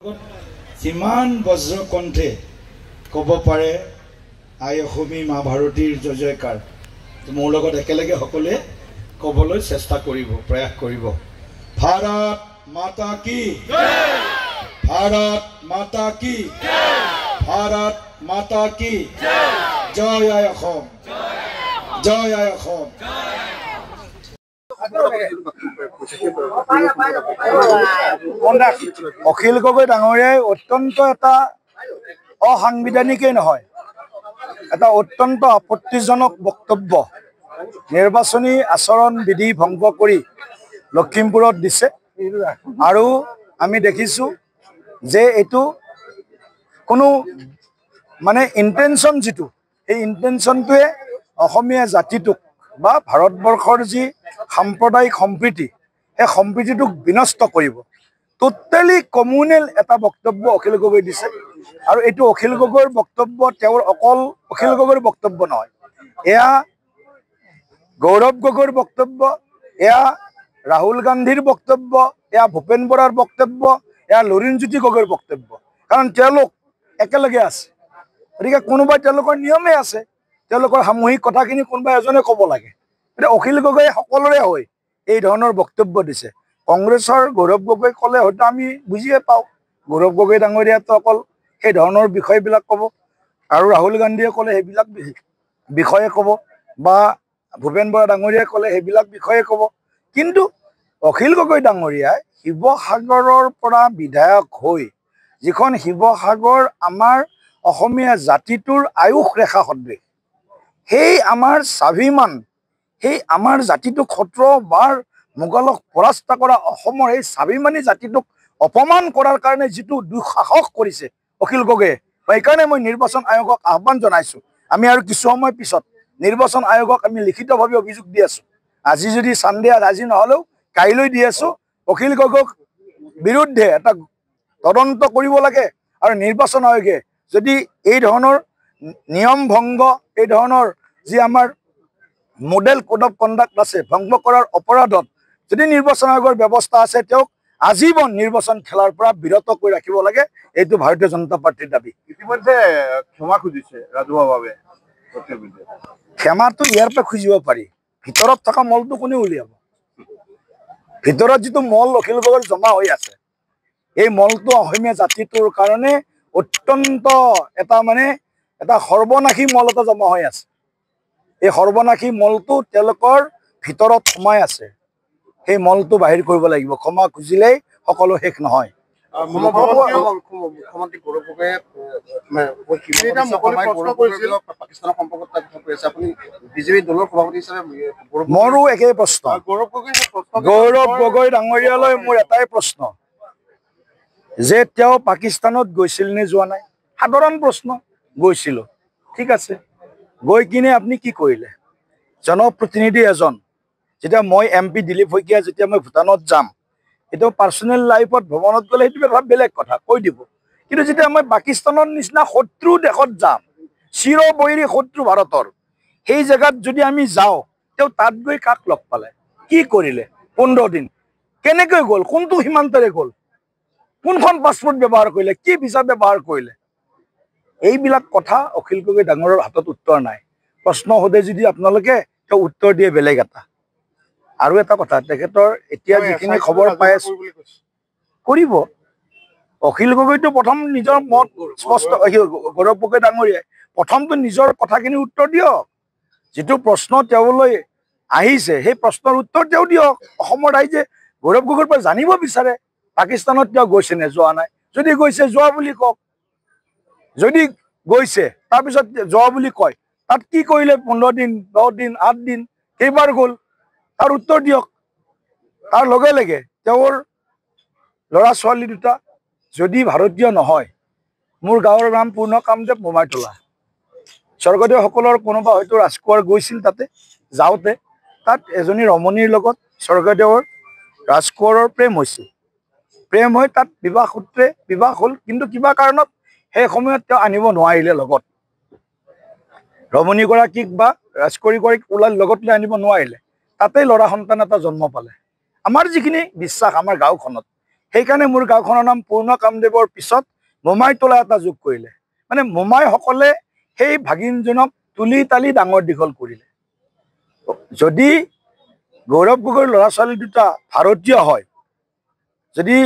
যিমান বজ্ৰকণ্ঠে ক'ব পাৰে আই অসমী মা ভাৰতীৰ জয় জয়কাৰ মোৰ লগত একেলগে সকলোৱে ক'বলৈ চেষ্টা কৰিব প্ৰয়াস কৰিব। ভাৰত মাতা কি জয়, ভাৰত মাতা কি জয়, ভাৰত মাতা কি জয়, জয় আই অসম, জয় আই অসম। অখিল গগৈ ডাঙৰীয়াই অত্যন্ত এটা অসাংবিধানিকেই নহয়, এটা অত্যন্ত আপত্তিজনক বক্তব্য নিৰ্বাচনী আচৰণ বিধি ভংগ কৰি লখিমপুৰত দিছে। আৰু আমি দেখিছোঁ যে এইটো কোনো মানে ইণ্টেনশ্যন যিটো, এই ইণ্টেনশ্যনটোৱে অসমীয়া জাতিটোক বা ভাৰতবৰ্ষৰ যি সাম্প্ৰদায়িক সম্প্ৰীতি, সেই সম্প্ৰীতিটোক বিনষ্ট কৰিব। টোটেলি কমিউনেল এটা বক্তব্য অখিল গগৈ দিছে। আৰু এইটো অখিল গগৈৰ বক্তব্য, তেওঁৰ অকল অখিল গগৈৰ বক্তব্য নহয়, এয়া গৌৰৱ গগৈৰ বক্তব্য, এয়া ৰাহুল গান্ধীৰ বক্তব্য, এয়া ভূপেন বৰাৰ বক্তব্য, এয়া লুৰিণজ্যোতি গগৈৰ বক্তব্য। কাৰণ তেওঁলোক একেলগে আছে, গতিকে কোনোবাই তেওঁলোকৰ নিয়মে আছে, তেওঁলোকৰ সামূহিক কথাখিনি কোনোবা এজনে ক'ব লাগে। এতিয়া অখিল গগৈয়ে সকলোৰে হৈ এই ধৰণৰ বক্তব্য দিছে। কংগ্ৰেছৰ গৌৰৱ গগৈ ক'লে হয়তো আমি বুজিয়ে পাওঁ, গৌৰৱ গগৈ ডাঙৰীয়াতো অকল সেই ধৰণৰ বিষয়বিলাক ক'ব, আৰু ৰাহুল গান্ধীয়ে ক'লে সেইবিলাক বিষয়ে ক'ব, বা ভূপেন বৰা ডাঙৰীয়াই ক'লে সেইবিলাক বিষয়ে ক'ব। কিন্তু অখিল গগৈ ডাঙৰীয়াই শিৱসাগৰৰ পৰা বিধায়ক হৈ, যিখন শিৱসাগৰ আমাৰ অসমীয়া জাতিটোৰ আয়ুস ৰেখা সদৃশ, সেই আমাৰ স্বাভিমান, সেই আমাৰ জাতিটোক 17 বাৰ মোগলক পৰাস্ত কৰা অসমৰ এই স্বাভিমানী জাতিটোক অপমান কৰাৰ কাৰণে যিটো দুঃসাহস কৰিছে অখিল গগৈয়ে, সেইকাৰণে মই নিৰ্বাচন আয়োগক আহ্বান জনাইছোঁ। আমি আৰু কিছু সময় পিছত নিৰ্বাচন আয়োগক আমি লিখিতভাৱে অভিযোগ দি আছোঁ। আজি যদি চানডে, আজি নহ'লেও কাইলৈ দি আছোঁ, অখিল গগৈৰ বিৰুদ্ধে এটা তদন্ত কৰিব লাগে। আৰু নিৰ্বাচন আয়োগে যদি এই ধৰণৰ নিয়ম ভংগ, এই ধৰণৰ যি আমাৰ মডেল কোড অফ কণ্ডাক্ট আছে, ভংগ কৰাৰ অপৰাধত যদি নিৰ্বাচন আয়োগৰ ব্যৱস্থা আছে, তেওঁক আজীৱন নিৰ্বাচন খেলাৰ পৰা বিৰত কৰি ৰাখিব লাগে। এইটো ভাৰতীয় জনতা পাৰ্টিৰ দাবী। ইতিমধ্যে ক্ষমা খুজিছে ৰাজহুৱাভাৱে। ক্ষমাটো ইয়াৰ পৰা খুজিব পাৰি, ভিতৰত থকা মলটো কোনে উলিয়াব? ভিতৰত যিটো মল অখিল গগৈৰ জমা হৈ আছে, এই মলটো অসমীয়া জাতিটোৰ কাৰণে অত্যন্ত এটা সৰ্বনাশী মল এটা জমা হৈ আছে। এই সৰ্বনাশী মলটো তেওঁলোকৰ ভিতৰত সোমাই আছে, সেই মলটো বাহিৰ কৰিব লাগিব। ক্ষমা খুজিলেই সকলো শেষ নহয়। মুখ্যমন্ত্ৰী গৌৰৱ গগৈয়ে বিজেপি দলৰ সভাপতি হিচাপে মোৰো একেই প্ৰশ্ন। গৌৰৱ গগৈ ডাঙৰীয়ালৈ মোৰ এটাই প্ৰশ্ন যে তেওঁ পাকিস্তানত গৈছিল নে যোৱা নাই? সাধাৰণ প্ৰশ্ন। গৈছিলোঁ, ঠিক আছে, গৈ কিনে আপুনি কি কৰিলে? জনপ্ৰতিনিধি এজন, যেতিয়া মই MP দিলীপ শইকীয়া, যেতিয়া মই ভূটানত যাম, এইটো পাৰ্চনেল লাইফত ভ্ৰমণত গ'লে সেইটো এটা বেলেগ কথা, কৈ দিব। কিন্তু যেতিয়া মই পাকিস্তানৰ নিচিনা শত্ৰু দেশত যাম, চিৰবৈৰী শত্ৰু ভাৰতৰ, সেই জেগাত যদি আমি যাওঁ, তেওঁ তাত গৈ কাক লগ পালে, কি কৰিলে, 15 দিন কেনেকৈ গ'ল, কোনটো সীমান্তেৰে গ'ল, কোনখন পাছপৰ্ট ব্যৱহাৰ কৰিলে, কি ভিছা ব্যৱহাৰ কৰিলে? এইবিলাক কথা অখিল গগৈ ডাঙৰৰ হাতত উত্তৰ নাই। প্ৰশ্ন সোধে যদি আপোনালোকে, তেওঁ উত্তৰ দিয়ে বেলেগ এটা। আৰু এটা কথা, তেখেতৰ এতিয়া যিখিনি খবৰ পাই আছোঁ কৰিব। অখিল গগৈটো প্ৰথম নিজৰ মত স্পষ্ট, গৌৰৱ গগৈ ডাঙৰীয়াই প্ৰথমটো নিজৰ কথাখিনি উত্তৰ দিয়ক। যিটো প্ৰশ্ন তেওঁলৈ আহিছে, সেই প্ৰশ্নৰ উত্তৰ তেওঁ দিয়ক। অসমৰ ৰাইজে গৌৰৱ গগৈৰ পৰা জানিব বিচাৰে পাকিস্তানত তেওঁ গৈছে নে যোৱা নাই। যদি গৈছে, যোৱা বুলি কওক। যদি গৈছে, তাৰপিছত যোৱা বুলি কয়, তাত কি কৰিলে? 15 দিন, 10 দিন, 8 দিন, কেইবাৰ গ'ল, তাৰ উত্তৰ দিয়ক। তাৰ লগে লগে তেওঁৰ ল'ৰা ছোৱালী দুটা যদি ভাৰতীয় নহয়, মোৰ গাঁৱৰ নাম পূৰ্ণ কামদেৱ বোমাইতলা, স্বৰ্গদেউসকলৰ কোনোবা হয়তো ৰাজকোঁৱৰ গৈছিল, তাতে যাওঁতে তাত এজনী ৰমণীৰ লগত স্বৰ্গদেউৰ ৰাজকোঁৱৰৰ প্ৰেম হৈছিল। প্ৰেম হৈ তাত বিবাহ সূত্ৰে বিবাহ হ'ল, কিন্তু কিবা কাৰণত সেই সময়ত তেওঁ আনিব নোৱাৰিলে লগত। ৰমণীগৰাকীক বা ৰাজকুঁৱৰীগৰাকীক লগত লৈ আনিব নোৱাৰিলে। তাতেই ল'ৰা সন্তান এটা জন্ম পালে। আমাৰ যিখিনি বিশ্বাস আমাৰ গাঁওখনত, সেইকাৰণে মোৰ গাঁওখনৰ নাম পূৰ্ণ কামদেৱৰ পিছত মোমাই তোলা এটা যোগ কৰিলে। মানে মোমাইসকলে সেই ভাগিনজনক তুলি তালি ডাঙৰ দীঘল কৰিলে। যদি গৌৰৱ গগৈৰ ল'ৰা ছোৱালী দুটা ভাৰতীয় হয়, যদি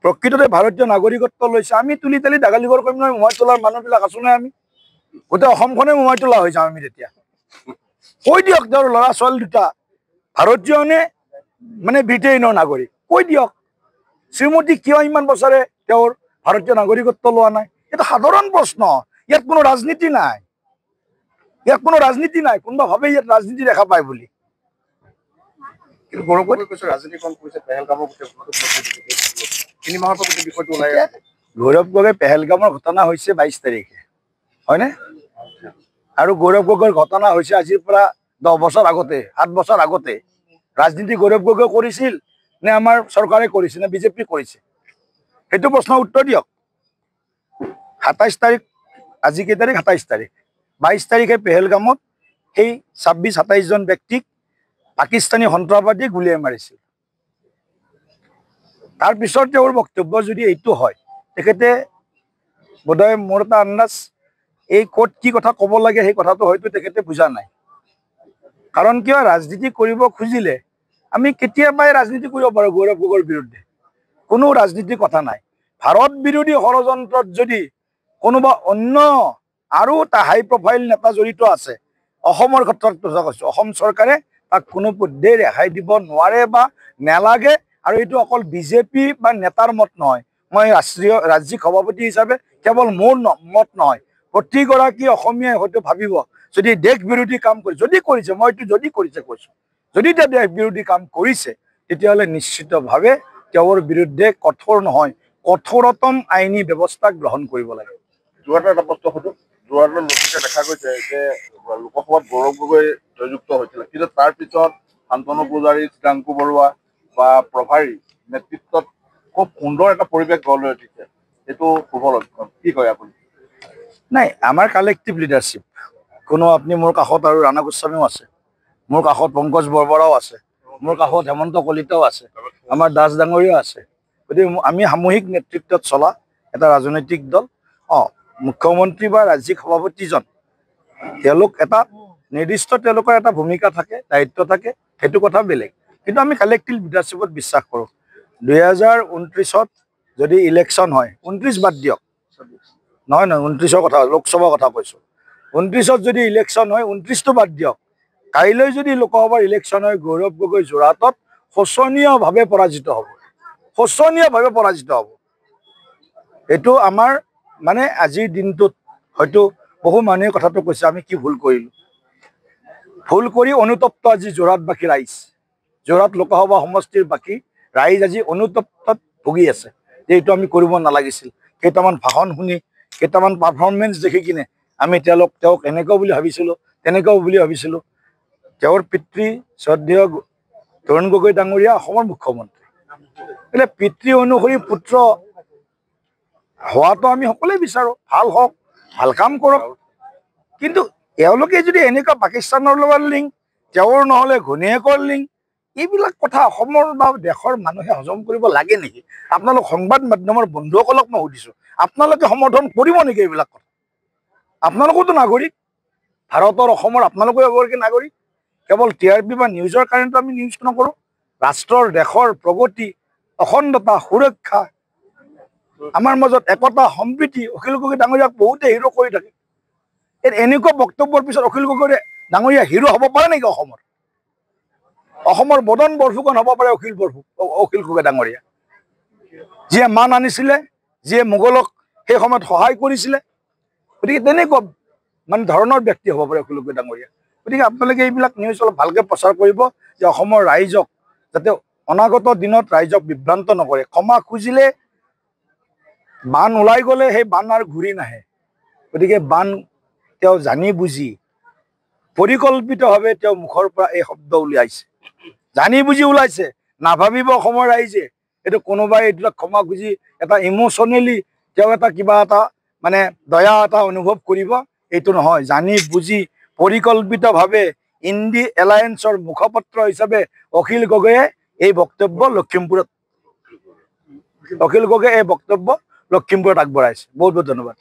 প্ৰকৃততে ভাৰতীয় নাগৰিকত্ব লৈছে, আমি তুলি তালি ডাঙৰ দীঘল কৰিম নহয়। মোমাই তোলাৰ মানুহবিলাক আছো নাই? আমি গোটেই অসমখনে মোমাই তোলা হৈ যাওঁ আমি তেতিয়া। কৈ দিয়ক তেওঁৰ ল'ৰা ছোৱালী দুটা ভাৰতীয় নে মানে ব্ৰিটেইনৰ নাগৰিক, কৈ দিয়ক। শ্ৰীমতী কিয় ইমান বছৰে তেওঁৰ ভাৰতীয় নাগৰিকত্ব লোৱা নাই? এটা সাধাৰণ প্ৰশ্ন। ইয়াত কোনো ৰাজনীতি নাই, ইয়াত কোনো ৰাজনীতি নাই। কোনোবা ভাবে ইয়াত ৰাজনীতি দেখা পায় বুলি। কিন্তু গৌৰৱ গগৈ কৈছে ৰাজনীতিকৰণ কৰিছে, পেহেলগামৰ তিনি মাহৰ পৰা গোটেই বিষয়টো ওলাই আছে। গৌৰৱ গগৈ পেহেলগামৰ ঘটনা হৈছে 22 তাৰিখে, হয়নে? আৰু গৌৰৱ গগৈৰ ঘটনা হৈছে আজিৰ পৰা 10 বছৰ আগতে, 7 বছৰ আগতে। ৰাজনীতি গৌৰৱ গগৈ কৰিছিল নে আমাৰ চৰকাৰে কৰিছিল নে বিজেপি কৰিছে? সেইটো প্ৰশ্নৰ উত্তৰ দিয়ক। 27 তাৰিখ, আজি কেই তাৰিখ? 27 তাৰিখ। 22 তাৰিখে পেহেলগামত সেই 26-27 জন ব্যক্তিক পাকিস্তানী সন্ত্ৰাসবাদীয়ে গুলীয়াই মাৰিছিল। তাৰপিছত তেওঁৰ বক্তব্য যদি এইটো হয়, তেখেতে বোধহয় মোৰ এটা আন্দাজ এই ক'ত কি কথা ক'ব লাগে সেই কথাটো হয়তো তেখেতে বুজা নাই। কাৰণ কিয়, ৰাজনীতি কৰিব খুজিলে আমি কেতিয়াবাই ৰাজনীতি কৰিব পাৰোঁ গৌৰৱ গগৈৰ বিৰুদ্ধে, কোনো ৰাজনীতিৰ কথা নাই। ভাৰত বিৰোধী ষড়যন্ত্ৰত যদি কোনোবা অন্য আৰু এটা হাই প্ৰফাইল নেতা জড়িত আছে, অসমৰ ক্ষেত্ৰত কথা কৈছোঁ, অসম চৰকাৰে তাক কোনো পধ্যেই ৰেহাই দিব নোৱাৰে বা নেলাগে। আৰু এইটো অকল বিজেপি বা নেতাৰ মত নহয়, মই ৰাজ্যিক সভাপতি হিচাপে কেৱল মোৰ মত নহয়, প্ৰতিগৰাকী অসমীয়াই হয়তো ভাবিব যদি দেশ বিৰোধী কাম কৰি, যদি কৰিছে, মই এইটো যদি কৰিছে কৈছোঁ, যদি তেওঁ দেশ বিৰোধী কাম কৰিছে, তেতিয়াহ'লে নিশ্চিতভাৱে তেওঁৰ বিৰুদ্ধে কঠোৰ নহয় কঠোৰতম আইনী ব্যৱস্থা গ্ৰহণ কৰিব লাগে। যোৰহাটৰ এটা প্ৰশ্ন সুধো। যোৰহাটৰ নতুনকৈ দেখা গৈছে যে লোকসভাত গৌৰৱ গগৈ জয়যুক্ত হৈছিল, কিন্তু তাৰ পিছত শান্তনু পূজাৰী, চিত্ৰাংকু বৰুৱা বা প্ৰভাৰীৰ নেতৃত্বত খুব সুন্দৰ এটা পৰিৱেশ গঢ় লৈ উঠিছে। এইটো শুভ লক্ষণ, কি কয় আপুনি? নাই, আমাৰ কালেক্টিভ লিডাৰশ্বিপ। কোনো আপুনি মোৰ কাষত আৰু ৰাণা গোস্বামীও আছে, মোৰ কাষত পংকজ বৰবৰাও আছে, মোৰ কাষত হেমন্ত কলিতাও আছে, আমাৰ দাস ডাঙৰীয়াও আছে। গতিকে আমি সামূহিক নেতৃত্বত চলা এটা ৰাজনৈতিক দল। মুখ্যমন্ত্ৰী বা ৰাজ্যিক সভাপতিজন তেওঁলোক এটা নিৰ্দিষ্ট তেওঁলোকৰ এটা ভূমিকা থাকে, দায়িত্ব থাকে, সেইটো কথা বেলেগ। কিন্তু আমি কালেক্টিভ লিডাৰশ্বিপত বিশ্বাস কৰোঁ। 2029ত যদি ইলেকশ্যন হয়, 29 বাদ দিয়ক, নহয় 29ৰ কথা, লোকসভাৰ কথা কৈছোঁ। 29ত যদি ইলেকশ্যন হয়, 29টো বাদ দিয়ক, কাইলৈ যদি লোকসভাৰ ইলেকশ্যন হয়, গৌৰৱ গগৈ যোৰহাটত শোচনীয়ভাৱে পৰাজিত হ'ব, শোচনীয়ভাৱে পৰাজিত হ'ব। এইটো আমাৰ মানে আজিৰ দিনটোত হয়তো বহু মানুহে কথাটো কৈছে, আমি কি ভুল কৰিলোঁ। ভুল কৰি অনুতপ্ত আজি যোৰহাটবাসী ৰাইজ, যোৰহাট লোকসভা সমষ্টিৰ বাকী ৰাইজ আজি অনুতপ্তত ভুগি আছে যে এইটো আমি কৰিব নালাগিছিল। কেইটামান ভাষণ শুনি, কেইটামান পাৰফৰ্মেঞ্চ দেখি কিনে আমি তেওঁক এনেকুৱা বুলি ভাবিছিলোঁ, তেনেকুৱাও বুলি ভাবিছিলোঁ। তেওঁৰ পিতৃ শ্ৰদ্ধেয় তৰুণ গগৈ ডাঙৰীয়া অসমৰ মুখ্যমন্ত্ৰী, એટલે পিতৃ অনুসৰি পুত্ৰ হোৱাটো আমি সকলোৱে বিচাৰোঁ, ভাল হওক, ভাল কাম কৰক। কিন্তু এওঁলোকে যদি এনেকুৱা পাকিস্তানৰ লগত লিংক, তেওঁৰ নহ'লে ঘৈণীয়েকৰ লিংক, এইবিলাক কথা অসমৰ বা দেশৰ মানুহে হজম কৰিব লাগে নেকি? আপোনালোক সংবাদ মাধ্যমৰ বন্ধুসকলক মই সুধিছোঁ, আপোনালোকে সমৰ্থন কৰিব নেকি এইবিলাক কথা? আপোনালোকোতো নাগৰিক, ভাৰতৰ অসমৰ আপোনালোকো এগৰাকী নাগৰিক। কেৱল TRP বা নিউজৰ কাৰণেতো আমি নিউজ নকৰোঁ। ৰাষ্ট্ৰৰ, দেশৰ প্ৰগতি, অখণ্ডতা, সুৰক্ষা, আমাৰ মাজত একতা, সম্প্ৰীতি, অখিল গগৈ ডাঙৰীয়াক বহুতে হিৰো কৰি থাকে। এনেকুৱা বক্তব্যৰ পিছত অখিল গগৈ ডাঙৰীয়া হিৰো হ'ব পাৰে নেকি? অসমৰ বদন বৰফুকন হ'ব পাৰে অখিল গগৈ ডাঙৰীয়া, যিয়ে মান আনিছিলে, যিয়ে মোগলক সেই সময়ত সহায় কৰিছিলে। গতিকে তেনেকুৱা মানে ধৰণৰ ব্যক্তি হ'ব পাৰে অখিল গগৈ ডাঙৰীয়া। গতিকে আপোনালোকে এইবিলাক নিউজ অলপ ভালকৈ প্ৰচাৰ কৰিব, যে অসমৰ ৰাইজক যাতে অনাগত দিনত ৰাইজক বিভ্ৰান্ত নকৰে। ক্ষমা খুজিলে বান ওলাই গ'লে সেই বান আৰু ঘূৰি নাহে। গতিকে বান তেওঁ জানি বুজি পৰিকল্পিতভাৱে তেওঁ মুখৰ পৰা এই শব্দ উলিয়াইছে, জানি বুজি ওলাইছে। নাভাবিব অসমৰ ৰাইজে এইটো কোনোবাই এইটো ক্ষমা খুজি এটা ইম'চনেলি তেওঁ এটা কিবা এটা মানে দয়া এটা অনুভৱ কৰিব, এইটো নহয়। জানি বুজি পৰিকল্পিতভাৱে ইণ্ডি এলায়েন্সৰ মুখপাত্ৰ হিচাপে অখিল গগৈয়ে এই বক্তব্য লখিমপুৰত অখিল গগৈয়ে এই বক্তব্য লখিমপুৰত আগবঢ়াইছে। বহুত বহুত ধন্যবাদ।